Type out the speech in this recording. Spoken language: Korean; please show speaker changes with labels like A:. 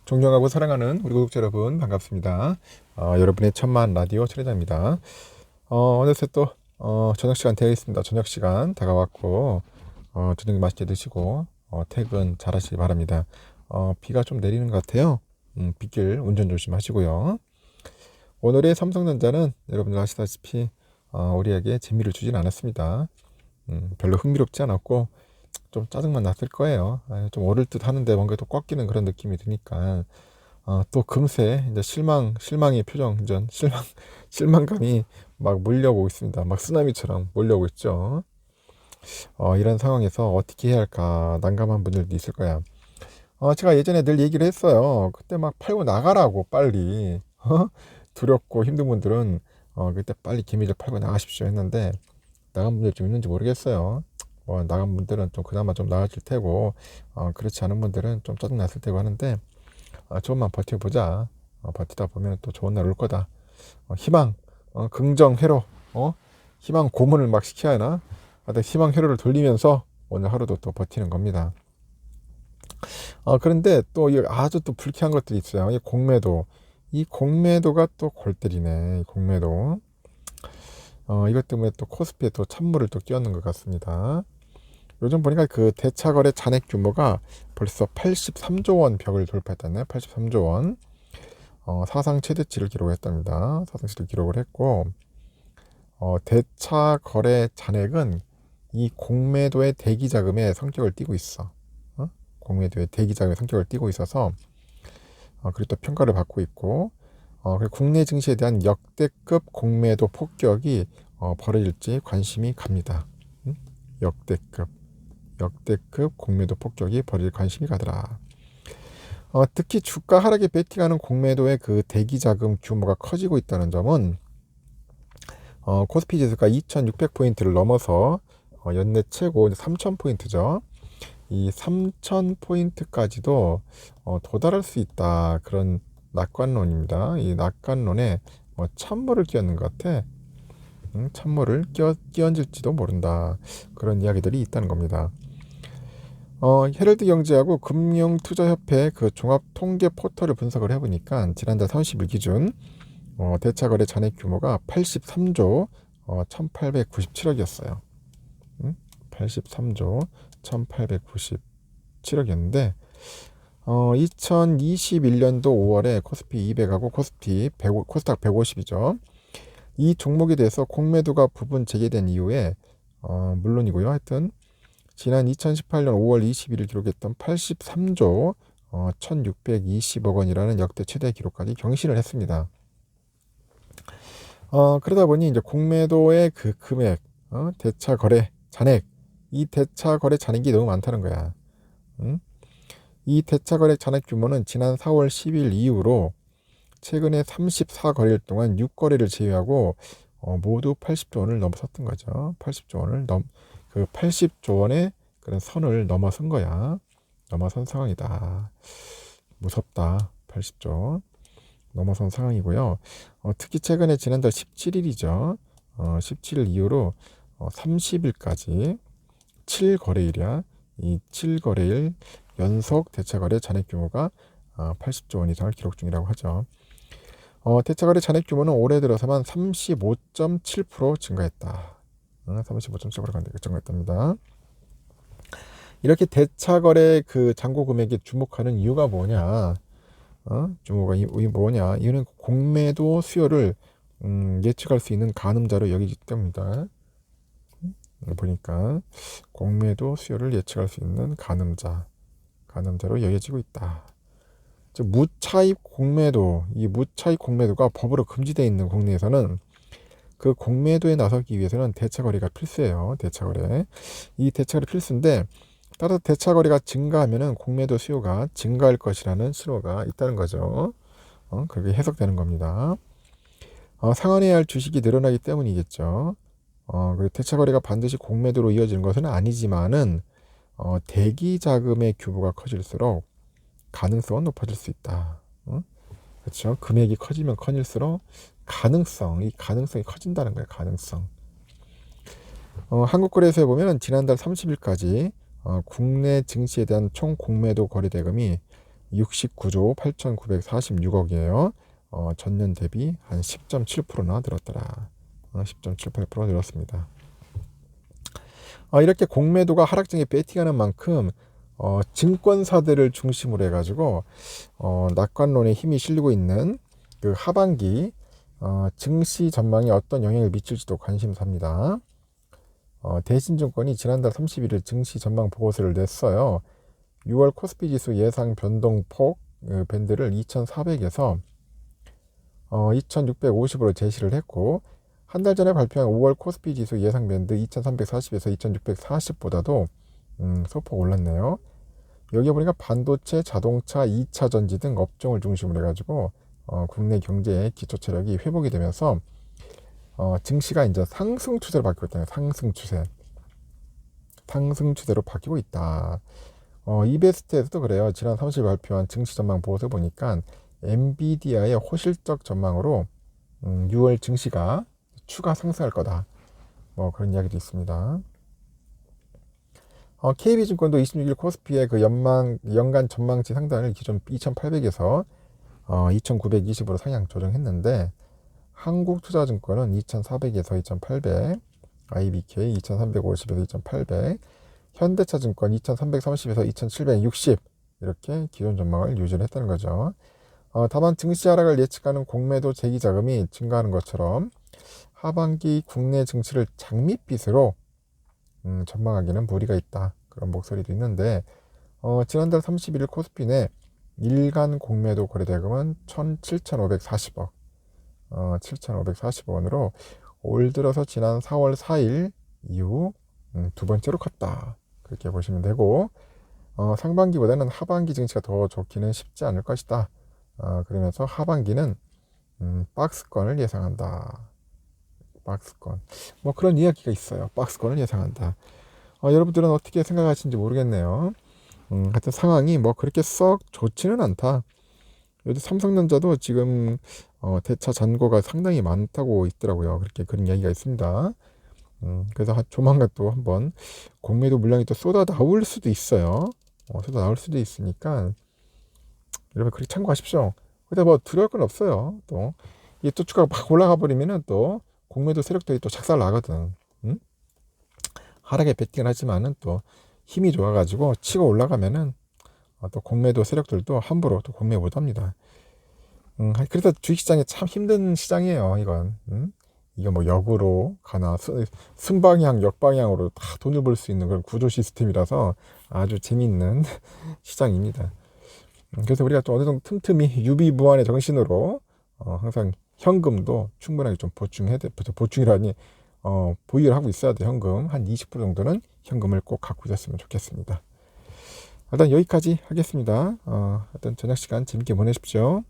A: 존경하고 사랑하는 우리 구독자 여러분 반갑습니다. 여러분의 천만 라디오 천혜자입니다. 어느새 또 저녁 시간 되어 있습니다. 저녁 시간 다가왔고 저녁 맛있게 드시고 퇴근 잘 하시기 바랍니다. 비가 좀 내리는 것 같아요. 빗길 운전 조심하시고요. 오늘의 삼성전자는 여러분들 아시다시피 우리에게 재미를 주진 않았습니다. 별로 흥미롭지 않았고 좀 짜증만 났을 거예요. 좀 오를 듯 하는데 뭔가 또 꺾이는 그런 느낌이 드니까 또 금세 이제 실망의 표정, 이전 실망감이 막 몰려오고 있습니다. 막 쓰나미처럼 몰려오고 있죠. 이런 상황에서 어떻게 해야 할까 난감한 분들도 있을 거야. 제가 예전에 늘 얘기를 했어요. 그때 막 팔고 나가라고 빨리. 두렵고 힘든 분들은 그때 빨리 기미를 팔고 나가십시오 했는데 나간 분들 좀 있는지 모르겠어요. 나간 분들은 좀 그나마 좀 나아질 테고 그렇지 않은 분들은 좀 짜증 났을 테고 하는데 조금만 버텨보자. 버티다 보면 또 좋은 날 올 거다. 희망, 긍정 회로, 희망 고문을 막 시켜야 하나? 하여튼 희망 회로를 돌리면서 오늘 하루도 또 버티는 겁니다. 그런데 또 아주 또 불쾌한 것들이 있어요. 이 공매도가 또 골 때리네. 이 공매도. 이것 때문에 또 코스피에 또 찬물을 또 끼얹는 것 같습니다. 요즘 보니까 그 대차거래 잔액 규모가 벌써 83조 원 벽을 돌파했다네. 83조 원. 사상 최대치를 기록했답니다. 사상 최대 기록을 했고, 대차거래 잔액은 이 공매도의 대기 자금의 성격을 띠고 있어. 공매도의 대기 자금의 성격을 띠고 있어서 그리고 또 평가를 받고 있고, 그리고 국내 증시에 대한 역대급 공매도 폭격이 벌어질지 관심이 갑니다. 역대급 공매도 폭격이 벌어질 관심이 가더라. 특히 주가 하락에 베팅하는 공매도의 그 대기 자금 규모가 커지고 있다는 점은 코스피 지수가 2600포인트를 넘어서 연내 최고 3000포인트죠. 이 3000포인트까지도 도달할 수 있다. 그런 낙관론입니다. 이 낙관론에 찬물을 끼얹는 것 같아. 찬물을 끼얹을지도 모른다. 그런 이야기들이 있다는 겁니다. 헤럴드 경제하고 금융투자협회 그 종합 통계 포털을 분석을 해보니까 지난달 30일 기준 대차거래 잔액 규모가 83조 1897억이었어요. 83조 1897억이었는데 2021년도 5월에 코스피 200하고 코스닥 150이죠. 이 종목에 대해서 공매도가 부분 재개된 이후에 물론이고요. 하여튼 지난 2018년 5월 21일 기록했던 83조 1620억 원이라는 역대 최대 기록까지 경신을 했습니다. 그러다 보니 이제 공매도의 그 금액, 대차 거래 잔액, 이 대차 거래 잔액이 너무 많다는 거야. 이 대차 거래 잔액 규모는 지난 4월 10일 이후로 최근에 34거래일 동안 6거래를 제외하고 모두 80조 원을 넘어섰던 거죠. 80조 원을 그 80조 원의 그런 선을 넘어선 거야. 넘어선 상황이다. 무섭다. 80조 넘어선 상황이고요. 특히 최근에 지난달 17일이죠. 17일 이후로 30일까지 7거래일이야. 이 7거래일 연속 대차거래 잔액 규모가 80조 원 이상을 기록 중이라고 하죠. 대차거래 잔액 규모는 올해 들어서만 35.7% 증가했다. 35.7% 증가했답니다. 이렇게 대차거래 그 잔고 금액에 주목하는 이유가 뭐냐? 뭐냐? 이유는 공매도 수요를 예측할 수 있는 가늠자로 여기기 때문이다. 보니까 공매도 수요를 예측할 수 있는 가늠자로 여겨지고 있다. 즉 무차입 공매도, 이 무차입 공매도가 법으로 금지되어 있는 국내에서는 그 공매도에 나서기 위해서는 대차거래가 필수예요. 이 대차거래 필수인데 따라서 대차거래가 증가하면은 공매도 수요가 증가할 것이라는 신호가 있다는 거죠. 그렇게 해석되는 겁니다. 상환해야 할 주식이 늘어나기 때문이겠죠. 그리고 대차거래가 반드시 공매도로 이어지는 것은 아니지만은 대기 자금의 규모가 커질수록 가능성은 높아질 수 있다. 그렇죠. 금액이 커지면 커질수록 이 가능성이 커진다는 거예요. 가능성. 한국거래소에 보면 지난달 30일까지 국내 증시에 대한 총 공매도 거래 대금이 69조 8,946억이에요. 전년 대비 한 10.7%나 늘었더라. 10.78% 늘었습니다. 이렇게 공매도가 하락장에 베팅하는 만큼 증권사들을 중심으로 해가지고 낙관론에 힘이 실리고 있는 그 하반기 증시 전망에 어떤 영향을 미칠지도 관심사입니다. 대신증권이 지난달 31일 증시 전망 보고서를 냈어요. 6월 코스피 지수 예상 변동폭 밴드를 2400에서 2650으로 제시를 했고, 한 달 전에 발표한 5월 코스피 지수 예상 밴드 2340에서 2640보다도 소폭 올랐네요. 여기 보니까 반도체, 자동차, 2차 전지 등 업종을 중심으로 해가지고 국내 경제의 기초 체력이 회복이 되면서 증시가 이제 상승 추세로 바뀌고 있다. 상승 추세로 바뀌고 있다. 이베스트에서도 그래요. 지난 30일 발표한 증시 전망 보고서 보니까 엔비디아의 호실적 전망으로 6월 증시가 추가 상승할 거다. 뭐 그런 이야기도 있습니다. KB증권도 26일 코스피의 그 연간 전망치 상단을 기존 2,800에서 2,920으로 상향 조정했는데, 한국투자증권은 2,400에서 2,800, IBK 2,350에서 2,800, 현대차증권 2,330에서 2,760 이렇게 기존 전망을 유지를 했다는 거죠. 다만 증시 하락을 예측하는 공매도 재기 자금이 증가하는 것처럼 하반기 국내 증시를 장밋빛으로 전망하기는 무리가 있다. 그런 목소리도 있는데, 지난달 31일 코스피 내 일간 공매도 거래대금은 7,540억, 7,540원으로 올 들어서 지난 4월 4일 이후 두 번째로 컸다. 그렇게 보시면 되고, 상반기보다는 하반기 증시가 더 좋기는 쉽지 않을 것이다. 그러면서 하반기는 박스권을 예상한다. 박스권. 뭐 그런 이야기가 있어요. 박스권을 예상한다. 여러분들은 어떻게 생각하시는지 모르겠네요. 하여튼 상황이 뭐 그렇게 썩 좋지는 않다. 요즘 삼성전자도 지금 대차 잔고가 상당히 많다고 있더라고요. 그런 이야기가 있습니다. 그래서 조만간 또 한번 공매도 물량이 또 쏟아 나올 수도 있어요. 쏟아 나올 수도 있으니까 여러분 그렇게 참고하십시오. 근데 뭐 두려울 건 없어요. 또 이게 또 주가가 막 올라가 버리면은 또 공매도 세력들이 또 착살 나거든. 하락에 베팅을 하지만은 또 힘이 좋아가지고 치고 올라가면은 또 공매도 세력들도 함부로 또 공매 못합니다. 그래서 주식시장이 참 힘든 시장이에요. 이건 이게 뭐 역으로 가나 순방향 역방향으로 다 돈을 벌 수 있는 그런 구조 시스템이라서 아주 재미있는 시장입니다. 그래서 우리가 좀 어느 정도 틈틈이 유비무환의 정신으로 항상 현금도 충분하게 좀 보충이라니 보유를 하고 있어야 돼. 현금 한 20% 정도는 현금을 꼭 갖고 있었으면 좋겠습니다. 일단 여기까지 하겠습니다. 일단 저녁 시간 재밌게 보내십시오.